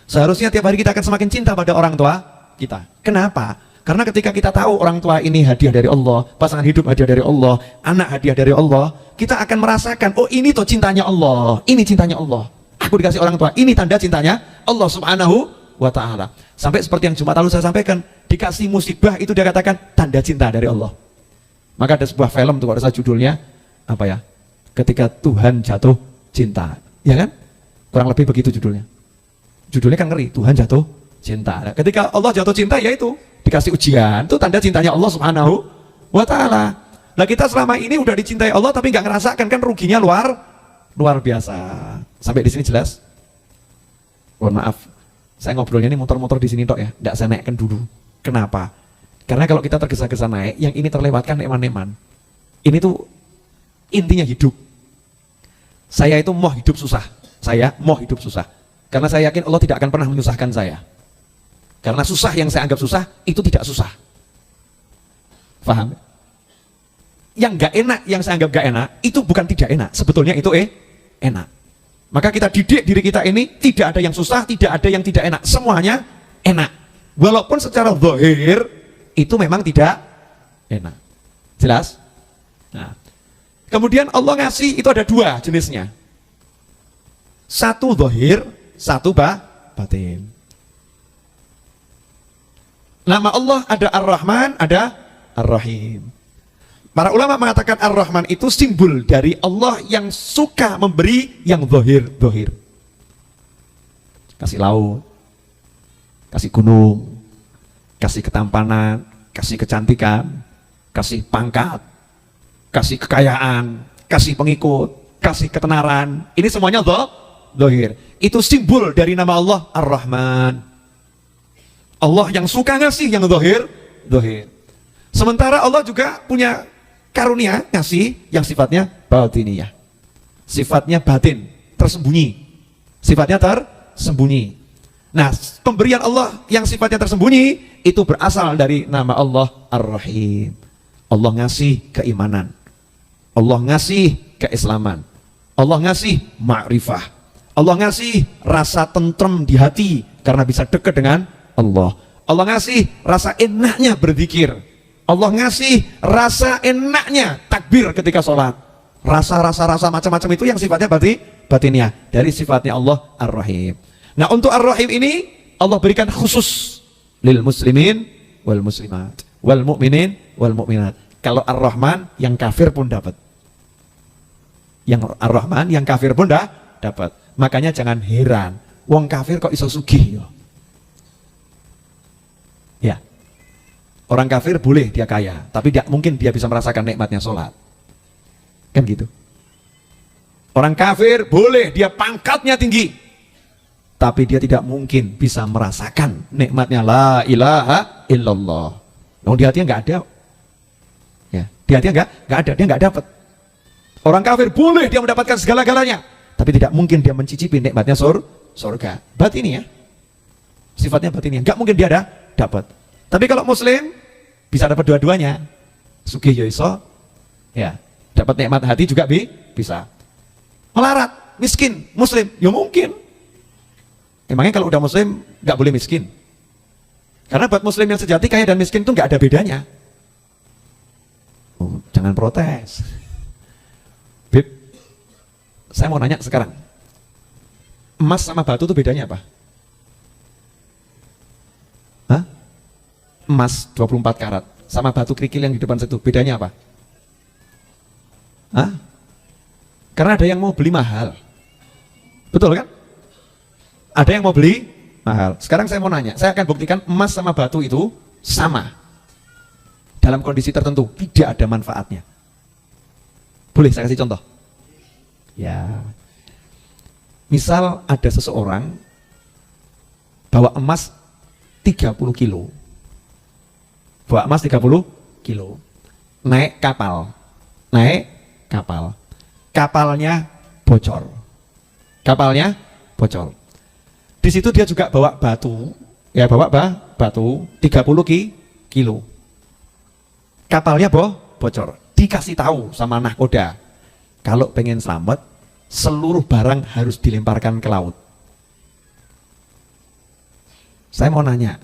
Seharusnya tiap hari kita akan semakin cinta pada orang tua kita. Kenapa? Karena ketika kita tahu orang tua ini hadiah dari Allah, pasangan hidup hadiah dari Allah, anak hadiah dari Allah, kita akan merasakan, oh ini tuh cintanya Allah, ini cintanya Allah. Aku dikasih orang tua, ini tanda cintanya Allah Subhanahu wa ta'ala. Sampai seperti yang Jumat lalu saya sampaikan, dikasih musibah itu dia katakan tanda cinta dari Allah. Maka ada sebuah film tuh, ada judulnya apa ya? Ketika Tuhan jatuh cinta, ya kan? Kurang lebih begitu judulnya. Judulnya kan ngeri, Tuhan jatuh cinta. Nah, ketika Allah jatuh cinta, yaitu dikasih ujian, itu tanda cintanya Allah Subhanahu wa ta'ala. Nah kita selama ini udah dicintai Allah tapi nggak ngerasakan, kan ruginya luar biasa. Sampai di sini jelas? Mohon maaf, saya ngobrolnya ini motor-motor di sini tok ya, nggak saya naikkan dulu. Kenapa? Karena kalau kita tergesa-gesa naik, yang ini terlewatkan neman-neman. Ini tuh intinya hidup. Saya itu mau hidup susah. Karena saya yakin Allah tidak akan pernah menyusahkan saya. Karena susah yang saya anggap susah, itu tidak susah. Paham? Yang gak enak, yang saya anggap gak enak, itu bukan tidak enak. Sebetulnya itu enak. Maka kita didik diri kita ini, tidak ada yang susah, tidak ada yang tidak enak. Semuanya enak. Walaupun secara zahir, itu memang tidak enak. Jelas? Nah, Kemudian Allah ngasih itu ada dua jenisnya. Satu zahir, satu batin. Nama Allah ada Ar-Rahman, ada Ar-Rahim. Para ulama mengatakan Ar-Rahman itu simbol dari Allah yang suka memberi yang zahir. Kasih laut, kasih gunung, kasih ketampanan, kasih kecantikan, kasih pangkat, kasih kekayaan, kasih pengikut, kasih ketenaran. Ini semuanya zahir. Itu simbol dari nama Allah Ar-Rahman. Allah yang suka ngasih yang zahir. Sementara Allah juga punya karunia ngasih yang sifatnya batiniyah. Sifatnya batin, tersembunyi. Sifatnya tersembunyi. Nah, pemberian Allah yang sifatnya tersembunyi itu berasal dari nama Allah Ar-Rahim. Allah ngasih keimanan. Allah ngasih keislaman. Allah ngasih ma'rifah. Allah ngasih rasa tentrem di hati karena bisa dekat dengan Allah. Allah ngasih rasa enaknya berzikir. Allah ngasih rasa enaknya takbir ketika sholat. Rasa macam-macam itu yang sifatnya batiniyah. Dari sifatnya Allah Ar-Rahim. Nah, untuk Ar-Rahim ini Allah berikan khusus lil muslimin wal muslimat wal mu'minin wal mu'minat. Kalau Ar-Rahman yang kafir pun dapat. Yang Ar-Rahman yang kafir pun dapat. Makanya jangan heran, wong kafir kok iso sugih yo. Ya. Orang kafir boleh dia kaya, tapi mungkin dia bisa merasakan nikmatnya sholat. Kan gitu. Orang kafir boleh dia pangkatnya tinggi, tapi dia tidak mungkin bisa merasakan nikmatnya la ilaha illallah. Di hatinya nggak ada. Ya, di hatinya nggak ada, dia nggak dapat. Orang kafir boleh dia mendapatkan segala-galanya, tapi tidak mungkin dia mencicipi nikmatnya surga. Batiniyah. Sifatnya batiniyah. Nggak mungkin dia dapat. Tapi kalau muslim bisa dapat dua-duanya. Sugih ya iso, ya, dapat nikmat hati juga bisa. Melarat, miskin, muslim, ya mungkin. Emangnya kalau udah muslim nggak boleh miskin? Karena buat muslim yang sejati kaya dan miskin itu nggak ada bedanya. Oh, jangan protes. Bib, saya mau nanya sekarang. Emas sama batu itu bedanya apa? Hah? Emas 24 karat sama batu kerikil yang di depan situ, bedanya apa? Hah? Karena ada yang mau beli mahal. Betul kan? Ada yang mau beli mahal. Sekarang saya mau nanya, saya akan buktikan emas sama batu itu sama. Dalam kondisi tertentu, tidak ada manfaatnya. Boleh saya kasih contoh? Ya. Misal ada seseorang bawa emas 30 kilo. Bawa emas 30 kilo. Naik kapal. Kapalnya bocor. Di situ dia juga bawa batu. Ya, bawa batu 30 kilo. Kapalnya bocor. Dikasih tahu sama nahkoda, kalau pengen selamat, seluruh barang harus dilemparkan ke laut. Saya mau nanya,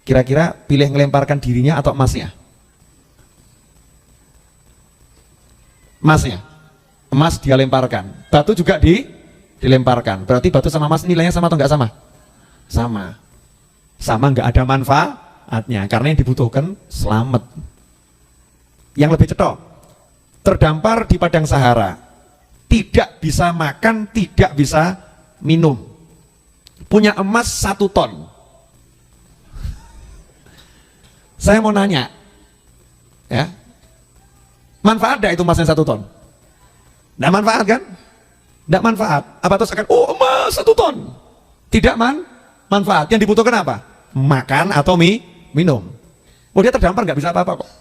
kira-kira pilih ngelemparkan dirinya atau emasnya? Emasnya. Emas dia lemparkan. Batu juga dilemparkan. Berarti batu sama emas nilainya sama atau enggak sama? Sama, enggak ada manfaatnya. Karena yang dibutuhkan selamat. Yang lebih cetok, terdampar di padang Sahara, tidak bisa makan, tidak bisa minum, punya emas 1 ton. Saya mau nanya, ya, manfaat enggak itu emasnya 1 ton? Enggak manfaat kan? Enggak manfaat. Apa terus akan, oh emas 1 ton? Tidak manfaat. Yang dibutuhkan apa? Makan atau minum. Oh dia terdampar nggak bisa apa-apa kok.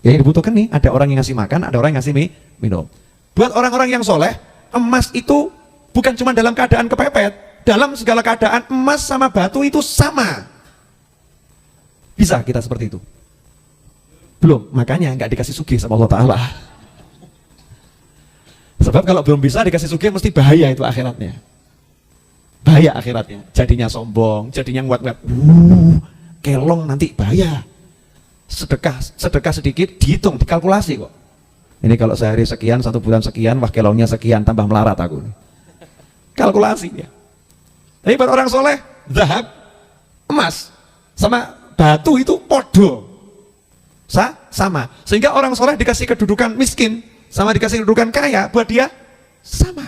Yang dibutuhkan nih, ada orang yang ngasih makan, ada orang yang ngasih minum. Buat orang-orang yang soleh, emas itu bukan cuma dalam keadaan kepepet, dalam segala keadaan emas sama batu itu sama. Bisa kita seperti itu? Belum, makanya nggak dikasih sugih sama Allah Ta'ala. Sebab kalau belum bisa dikasih sugih mesti bahaya itu akhiratnya. Bahaya akhiratnya, jadinya sombong, jadinya nguat-nguat. Kelong nanti bahaya. Sedekah sedikit dihitung, dikalkulasi kok. Ini kalau sehari sekian, 1 bulan sekian, wah kelongnya sekian, tambah melarat aku. Kalkulasi ya. Tapi buat orang soleh, zahab, emas, sama batu itu podo. Sama. Sehingga orang soleh dikasih kedudukan miskin, sama dikasih kedudukan kaya, buat dia sama.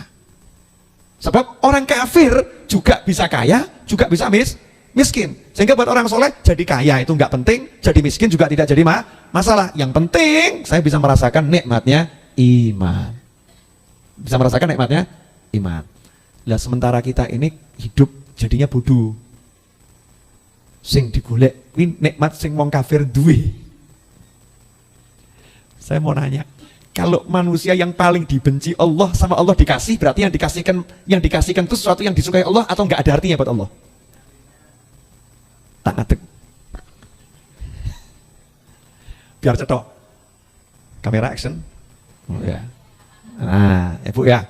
Sebab orang kafir juga bisa kaya, juga bisa miskin. Sehingga buat orang soleh, jadi kaya itu nggak penting, jadi miskin juga tidak jadi masalah. Yang penting, saya bisa merasakan nikmatnya iman. Bisa merasakan nikmatnya iman. Lah sementara kita ini hidup jadinya bodoh. Sing digolek, ini nikmat sing wong kafir duwe. Saya mau nanya, kalau manusia yang paling dibenci Allah sama Allah dikasih, berarti yang dikasihkan itu sesuatu yang disukai Allah atau nggak ada artinya buat Allah? Tak ngadeg. Biar cetok. Kamera action. Oh, ya. Nah, Bu ya.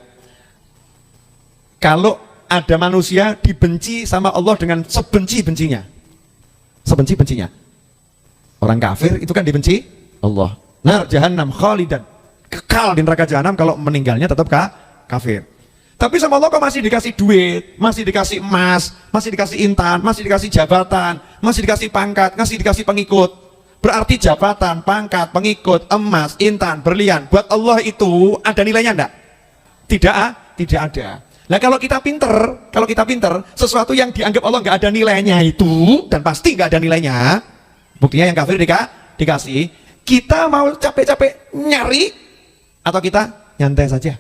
Kalau ada manusia dibenci sama Allah dengan sebenci-bencinya. Sebenci-bencinya. Orang kafir itu kan dibenci Allah. Nar jahannam khalidan. Kekal di neraka jahanam kalau meninggalnya tetap kafir. Tapi sama Allah kok masih dikasih duit, masih dikasih emas, masih dikasih intan, masih dikasih jabatan, masih dikasih pangkat, masih dikasih pengikut. Berarti jabatan, pangkat, pengikut, emas, intan, berlian, buat Allah itu ada nilainya enggak? Tidak ada. Nah kalau kita pinter, sesuatu yang dianggap Allah nggak ada nilainya itu, dan pasti nggak ada nilainya, buktinya yang kafir dikasih, kita mau capek-capek nyari, atau kita nyantai saja?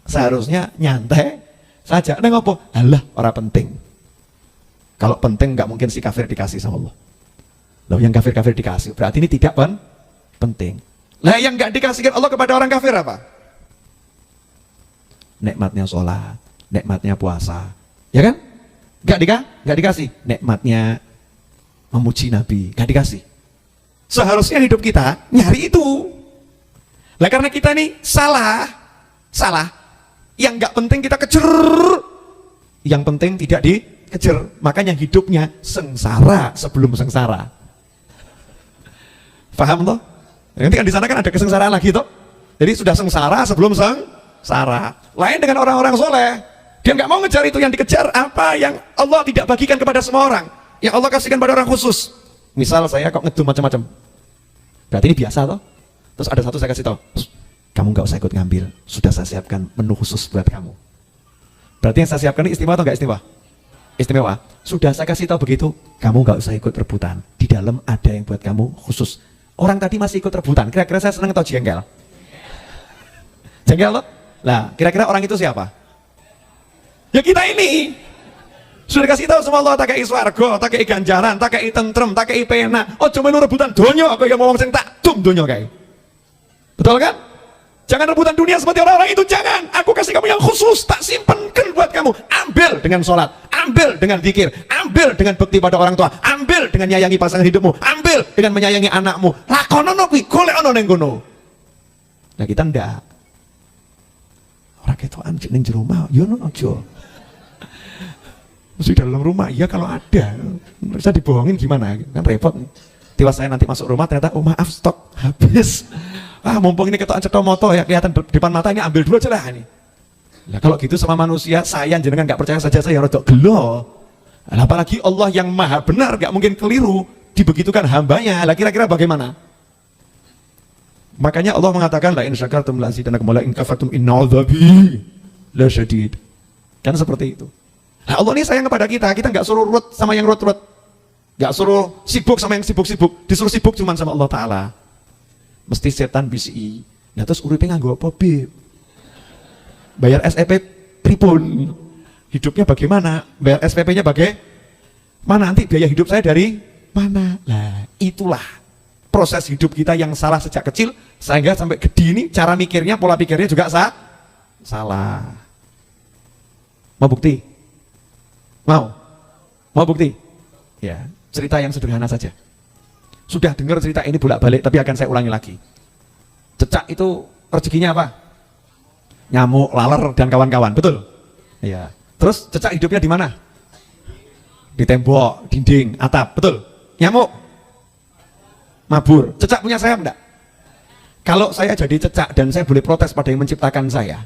Seharusnya nyantai saja. Neng apa? Alah, orang penting. Kalau penting nggak mungkin si kafir dikasih sama Allah. Loh yang kafir-kafir dikasih, berarti ini tidak penting. Nah yang nggak dikasihkan Allah kepada orang kafir apa? Nikmatnya sholat, nikmatnya puasa, ya kan? Nggak dikasih. Nikmatnya memuji Nabi, nggak dikasih. Seharusnya hidup kita nyari itu. Lah karena kita nih salah. Yang nggak penting kita kejar, yang penting tidak dikejar. Makanya hidupnya sengsara sebelum sengsara. Paham toh? Nanti kan di sana kan ada kesengsaraan lagi toh. Jadi sudah sengsara sebelum sengsara. Lain dengan orang-orang soleh, dia nggak mau ngejar itu. Yang dikejar apa yang Allah tidak bagikan kepada semua orang, yang Allah kasihkan pada orang khusus. Misal saya kok ngedum macam-macam, berarti ini biasa toh. Terus ada satu saya kasih tahu, kamu nggak usah ikut ngambil, sudah saya siapkan menu khusus buat kamu. Berarti yang saya siapkan ini istimewa atau nggak istimewa? Istimewa. Sudah saya kasih tahu begitu, kamu nggak usah ikut rebutan. Di dalam ada yang buat kamu khusus. Orang tadi masih ikut rebutan. Kira-kira saya seneng atau jengkel? Jengkel loh. Nah, kira-kira orang itu siapa? Ya kita ini. Sudah kasih tahu sama Allah, tak kei swarga, tak kei ganjaran, tak kei tentrem, tak kei pena. Oh cuma rebutan donya, aku yang ngomong sing tak dum donya kayak. Betul kan? Jangan rebutan dunia seperti orang-orang itu, jangan. Aku kasih kamu yang khusus, tak simpenkan buat kamu. Ambil dengan sholat, ambil dengan zikir, ambil dengan bekti pada orang tua, ambil dengan nyayangi pasangan hidupmu, ambil dengan menyayangi anakmu. Lakonono kuwi, golekno ning kono. Nah kita ndak. Ora ketokan ning jero omah, yo ono aja. Mesti dalam rumah, ya kalau ada. Bisa dibohongin gimana? Kan repot. Tiba saya nanti masuk rumah ternyata, oh maaf stok habis. Mumpung ini ketokan cetok moto ya, kelihatan depan mata, ini ambil dulu aja lah ini. Nah kalau gitu sama manusia, saya jenengan nggak percaya saja, saya rodok gelo. Nah, apalagi Allah yang maha benar, nggak mungkin keliru, dibegitukan hambanya. Lah kira-kira bagaimana? Makanya Allah mengatakan, la in syakartum la azidannakum wa la in kafartum inna 'adzabi lasyadid. Kan seperti itu. Nah Allah ini sayang kepada kita nggak suruh urut sama yang urut-urut, nggak suruh sibuk sama yang sibuk-sibuk, disuruh sibuk cuma sama Allah Ta'ala. Mesti setan bisi. Nah terus uripe nganggo apa, Beb? Bayar SPP pripun? Hidupnya bagaimana? Bayar SPP-nya bagaimana? Nanti biaya hidup saya dari mana? Nah itulah proses hidup kita yang salah sejak kecil, sehingga sampai gede ini cara mikirnya, pola pikirnya juga salah. Mau bukti? Mau bukti? Ya, cerita yang sederhana saja. Sudah dengar cerita ini bolak-balik, tapi akan saya ulangi lagi. Cecak itu rezekinya apa? Nyamuk, laler, dan kawan-kawan, betul? Iya. Terus cecak hidupnya di mana? Di tembok, dinding, atap, betul? Nyamuk? Mabur. Cecak punya sayap enggak? Kalau saya jadi cecak dan saya boleh protes pada yang menciptakan saya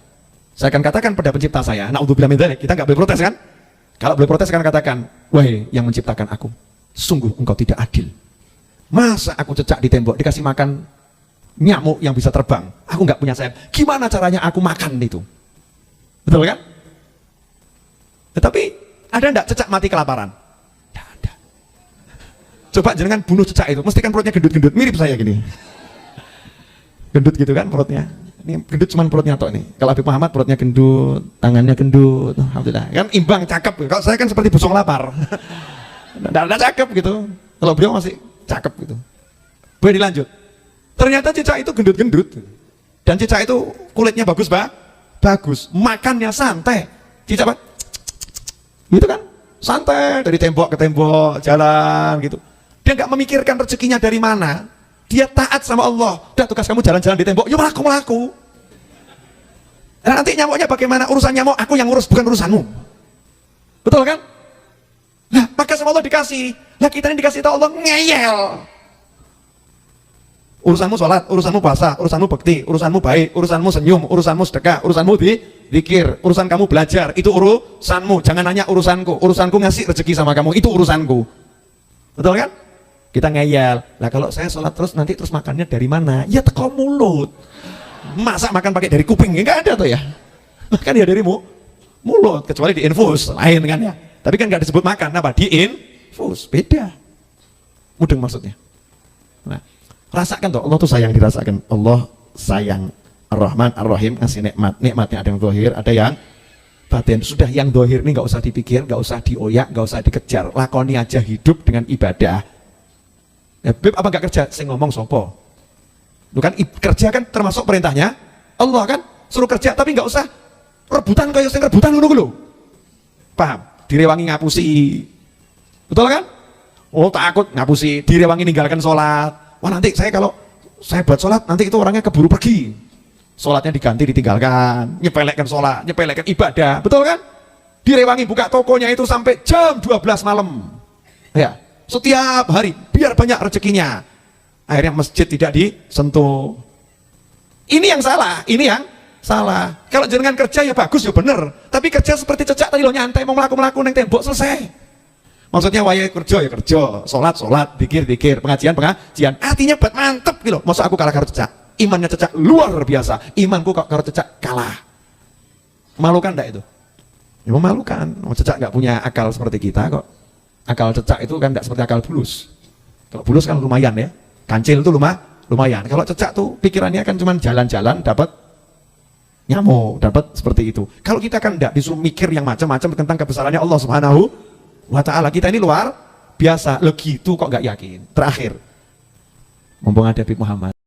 akan katakan pada pencipta saya, naudzubillah min dzalik, kita nggak boleh protes kan? Kalau boleh protes akan katakan, wahai yang menciptakan aku, sungguh engkau tidak adil. Masa aku cecak di tembok dikasih makan nyamuk yang bisa terbang, aku nggak punya sayap, gimana caranya aku makan itu? Betul kan? Tetapi ada nggak cecak mati kelaparan? Tidak ada. Coba jenengan bunuh cecak itu, mesti kan perutnya gendut-gendut, mirip saya gini. Gendut gitu kan perutnya. Ini gendut cuman perutnya tok nih. Kalau Habib Muhammad perutnya gendut, tangannya gendut, alhamdulillah. Kan imbang, cakep. Kalau saya kan seperti busung lapar. Nggak cakep gitu. Kalau beliau masih cakep gitu. Boleh dilanjut. Ternyata cicak itu gendut-gendut. Dan cicak itu kulitnya bagus, Pak. Bagus. Makannya santai. Cicak, Pak. Gitu kan? Santai dari tembok ke tembok, jalan gitu. Dia nggak memikirkan rezekinya dari mana. Dia taat sama Allah. Udah tugas kamu jalan-jalan di tembok, yuk melaku. Nah, nanti nyamuknya bagaimana? Urusan nyamuk aku yang urus, bukan urusanmu. Betul kan? Nah, maka sama Allah dikasih. Nah, kita ini dikasih tahu Allah ngeyel. Urusanmu sholat, urusanmu puasa, urusanmu bakti, urusanmu baik, urusanmu senyum, urusanmu sedekah, urusanmu zikir, urusan kamu belajar, itu urusanmu. Jangan nanya urusanku. Urusanku ngasih rezeki sama kamu, itu urusanku. Betul kan? Kita ngeyel. Nah kalau saya sholat terus nanti terus makannya dari mana? Ya teko mulut. Masa makan pakai dari kuping? Enggak ada tuh ya. Makan ya dari mulut, kecuali di infus lain kan ya. Tapi kan nggak disebut makan, apa? Di infus, beda. Mudeng maksudnya. Nah, rasakan tuh Allah tuh sayang, dirasakan. Allah sayang. Ar-Rahman Ar-Rahim ngasih nikmat. Nikmatnya ada yang zahir, ada yang batin. Sudah yang zahir ini nggak usah dipikir, nggak usah dioyak, nggak usah dikejar. Lakoni aja hidup dengan ibadah. Ya, Beb apa nggak kerja? Saya ngomong sopo. Lu kan kerja kan termasuk perintahnya Allah kan, suruh kerja tapi nggak usah rebutan kayak sing rebutan lu. Paham? Direwangi ngapusi. Betul kan? Oh takut ngapusi, direwangi ninggalkan sholat. Wah nanti saya kalau saya buat sholat nanti itu orangnya keburu pergi. Sholatnya diganti ditinggalkan, nyepelekkan sholat, nyepelekkan ibadah. Betul kan? Direwangi buka tokonya itu sampai jam 12 malam. Ya. Setiap hari, biar banyak rezekinya. Akhirnya masjid tidak disentuh. Ini yang salah, ini yang salah. Kalau jenengan kerja ya bagus, ya bener. Tapi kerja seperti cecak tadi lo nyantai, mau melaku-melaku neng tembok, selesai. Maksudnya waya kerja ya kerja, sholat, dikir, pengajian. Artinya buat mantep gitu. Masa aku kalah karo cecak? Imannya cecak luar biasa. Imanku kok karo cecak kalah. Malukan enggak itu? Ya memalukan. Cecak nggak punya akal seperti kita kok. Akal cecak itu kan tidak seperti akal bulus. Kalau bulus kan lumayan ya, kancil itu lumayan. Kalau cecak tuh pikirannya kan cuma jalan-jalan dapat nyamuk, dapat seperti itu. Kalau kita kan tidak disuruh mikir yang macam-macam tentang kebesarannya Allah Subhanahu wa Ta'ala. Kita ini luar biasa. Lo gitu kok nggak yakin. Terakhir, mumpung ada Habib Muhammad.